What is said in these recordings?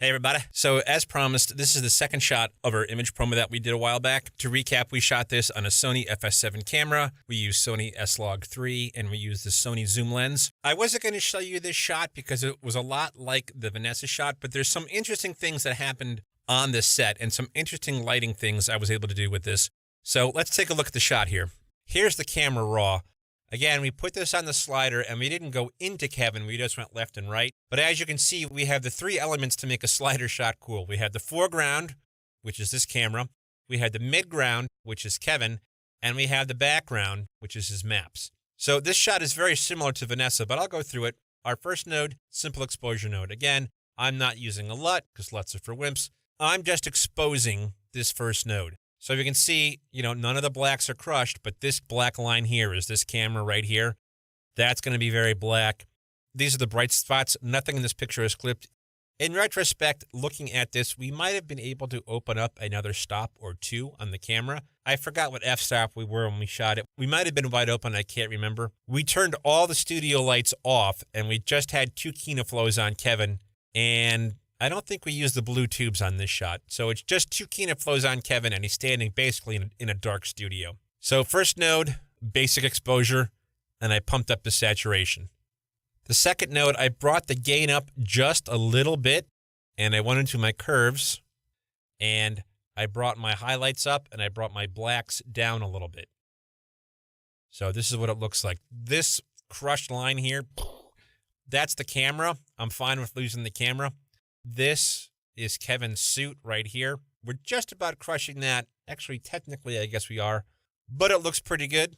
Hey everybody. So as promised, this is the second shot of our image promo that we did a while back. To recap, we shot this on a Sony FS7 camera. We used Sony S-Log3 and we used the Sony zoom lens. I wasn't going to show you this shot because it was a lot like the Vanessa shot, but there's some interesting things that happened on this set and some interesting lighting things I was able to do with this. So let's take a look at the shot here. Here's the camera raw. Again, we put this on the slider and we didn't go into Kevin, we just went left and right. But as you can see, we have the three elements to make a slider shot cool. We have the foreground, which is this camera. We have the midground, which is Kevin. And we have the background, which is his maps. So this shot is very similar to Vanessa, but I'll go through it. Our first node, simple exposure node. Again, I'm not using a LUT because LUTs are for wimps. I'm just exposing this first node. So you can see, none of the blacks are crushed, but this black line here is this camera right here. That's going to be very black. These are the bright spots. Nothing in this picture is clipped. In retrospect, looking at this, we might have been able to open up another stop or two on the camera. I forgot what f-stop we were when we shot it. We might have been wide open. I can't remember. We turned all the studio lights off, and we just had two Kinoflows on Kevin, and I don't think we used the blue tubes on this shot. So it's just two Kinoflows on Kevin, and he's standing basically in a dark studio. So first node, basic exposure, and I pumped up the saturation. The second node, I brought the gain up just a little bit, and I went into my curves, and I brought my highlights up, and I brought my blacks down a little bit. So this is what it looks like. This crushed line here, that's the camera. I'm fine with losing the camera. This is Kevin's suit right here. We're just about crushing that. Actually, technically, I guess we are. But it looks pretty good.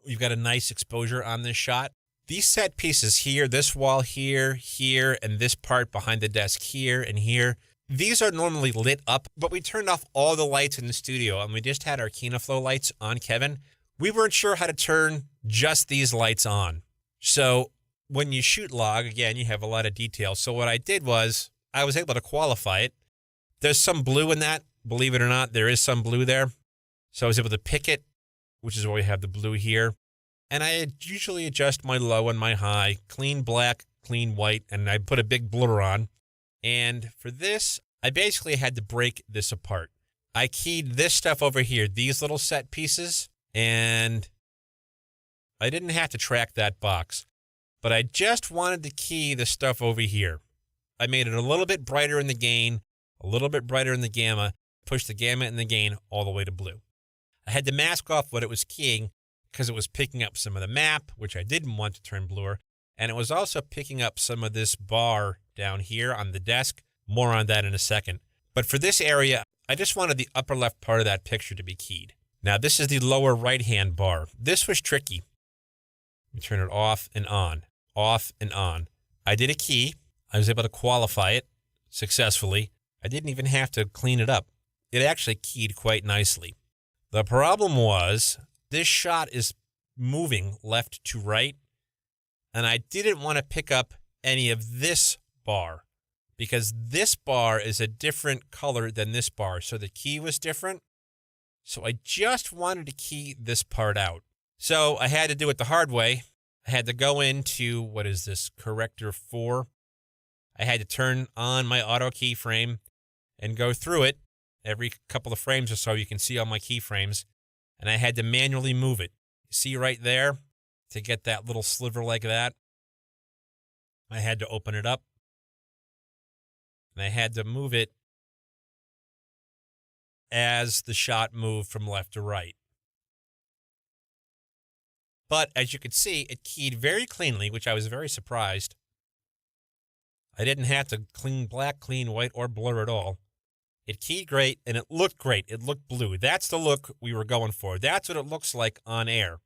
We've got a nice exposure on this shot. These set pieces here, this wall here, here, and this part behind the desk here and here, these are normally lit up, but we turned off all the lights in the studio, and we just had our Kinoflow lights on Kevin. We weren't sure how to turn just these lights on. So when you shoot log, again, you have a lot of detail. So what I did was, I was able to qualify it. There's some blue in that. Believe it or not, there is some blue there. So I was able to pick it, which is why we have the blue here. And I usually adjust my low and my high, clean black, clean white, and I put a big blur on. And for this, I basically had to break this apart. I keyed this stuff over here, these little set pieces, and I didn't have to track that box. But I just wanted to key the stuff over here. I made it a little bit brighter in the gain, a little bit brighter in the gamma, pushed the gamma and the gain all the way to blue. I had to mask off what it was keying because it was picking up some of the map, which I didn't want to turn bluer, and it was also picking up some of this bar down here on the desk. More on that in a second. But for this area, I just wanted the upper left part of that picture to be keyed. Now this is the lower right-hand bar. This was tricky. Let me turn it off and on, off and on. I did a key. I was able to qualify it successfully. I didn't even have to clean it up. It actually keyed quite nicely. The problem was this shot is moving left to right, and I didn't want to pick up any of this bar because this bar is a different color than this bar, so the key was different. So I just wanted to key this part out. So I had to do it the hard way. I had to go into, what is this, corrector 4. I had to turn on my auto keyframe and go through it every couple of frames or so. You can see all my keyframes. And I had to manually move it. See right there? To get that little sliver like that, I had to open it up. And I had to move it as the shot moved from left to right. But as you can see, it keyed very cleanly, which I was very surprised. I didn't have to clean black, clean white, or blur at all. It keyed great, and it looked great. It looked blue. That's the look we were going for. That's what it looks like on air.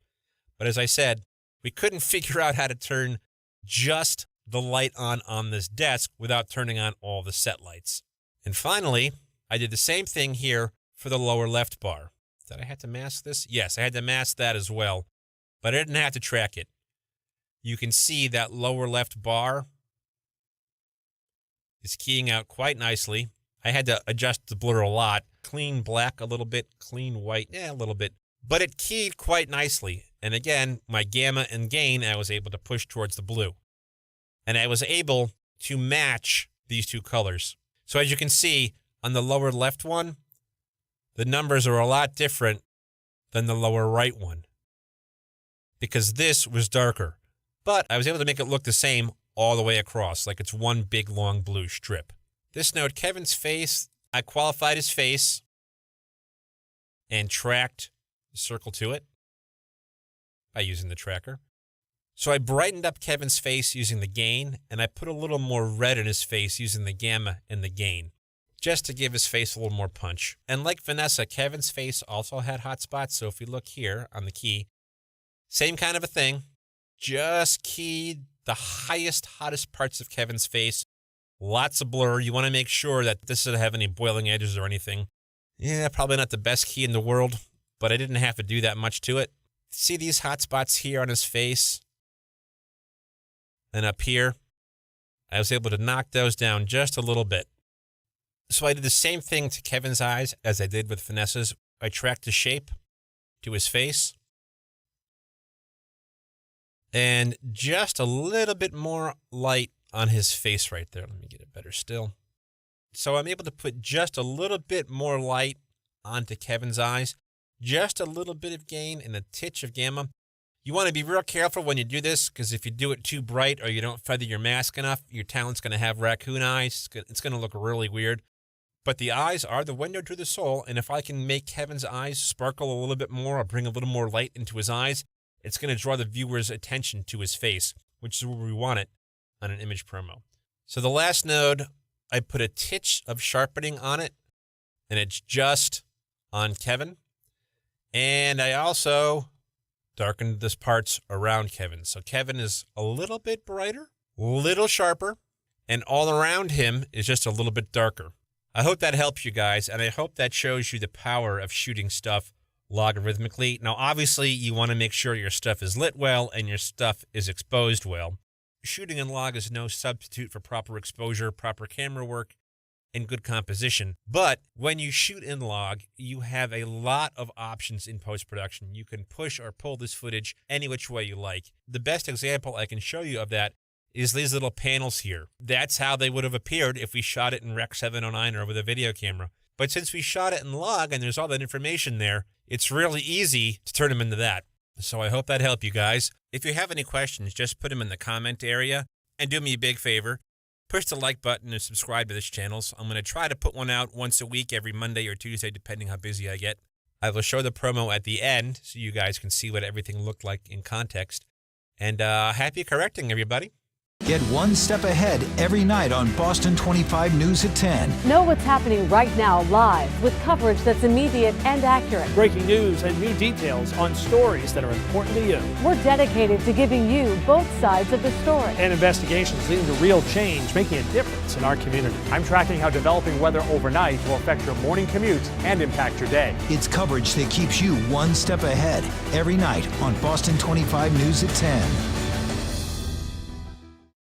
But as I said, we couldn't figure out how to turn just the light on this desk without turning on all the set lights. And finally, I did the same thing here for the lower left bar. Did I have to mask this? Yes, I had to mask that as well, but I didn't have to track it. You can see that lower left bar is keying out quite nicely. I had to adjust the blur a lot. Clean black a little bit, clean white, a little bit. But it keyed quite nicely. And again, my gamma and gain, I was able to push towards the blue. And I was able to match these two colors. So as you can see, on the lower left one, the numbers are a lot different than the lower right one, because this was darker. But I was able to make it look the same all the way across, like it's one big long blue strip. This note, Kevin's face, I qualified his face and tracked the circle to it by using the tracker. So I brightened up Kevin's face using the gain, and I put a little more red in his face using the gamma and the gain, just to give his face a little more punch. And like Vanessa, Kevin's face also had hot spots, so if we look here on the key, same kind of a thing, just keyed the highest, hottest parts of Kevin's face. Lots of blur. You want to make sure that this doesn't have any boiling edges or anything. Yeah, probably not the best key in the world, but I didn't have to do that much to it. See these hot spots here on his face? And up here? I was able to knock those down just a little bit. So I did the same thing to Kevin's eyes as I did with Vanessa's. I tracked the shape to his face. And just a little bit more light on his face right there. Let me get it better still. So I'm able to put just a little bit more light onto Kevin's eyes. Just a little bit of gain and a titch of gamma. You want to be real careful when you do this, because if you do it too bright or you don't feather your mask enough, your talent's going to have raccoon eyes. It's going to look really weird. But the eyes are the window to the soul, and if I can make Kevin's eyes sparkle a little bit more or bring a little more light into his eyes, it's going to draw the viewer's attention to his face, which is where we want it on an image promo. So the last node, I put a titch of sharpening on it, and it's just on Kevin. And I also darkened this parts around Kevin. So Kevin is a little bit brighter, a little sharper, and all around him is just a little bit darker. I hope that helps you guys, and I hope that shows you the power of shooting stuff logarithmically. Now, obviously, you want to make sure your stuff is lit well and your stuff is exposed well. Shooting in log is no substitute for proper exposure, proper camera work, and good composition. But when you shoot in log, you have a lot of options in post-production. You can push or pull this footage any which way you like. The best example I can show you of that is these little panels here. That's how they would have appeared if we shot it in Rec 709 or with a video camera. But since we shot it in log and there's all that information there, it's really easy to turn them into that. So I hope that helped you guys. If you have any questions, just put them in the comment area. And do me a big favor, push the like button and subscribe to this channel. So I'm going to try to put one out once a week, every Monday or Tuesday, depending how busy I get. I will show the promo at the end so you guys can see what everything looked like in context. And happy correcting, everybody. Get one step ahead every night on Boston 25 News at 10. Know what's happening right now live with coverage that's immediate and accurate. Breaking news and new details on stories that are important to you. We're dedicated to giving you both sides of the story. And investigations leading to real change, making a difference in our community. I'm tracking how developing weather overnight will affect your morning commute and impact your day. It's coverage that keeps you one step ahead every night on Boston 25 News at 10.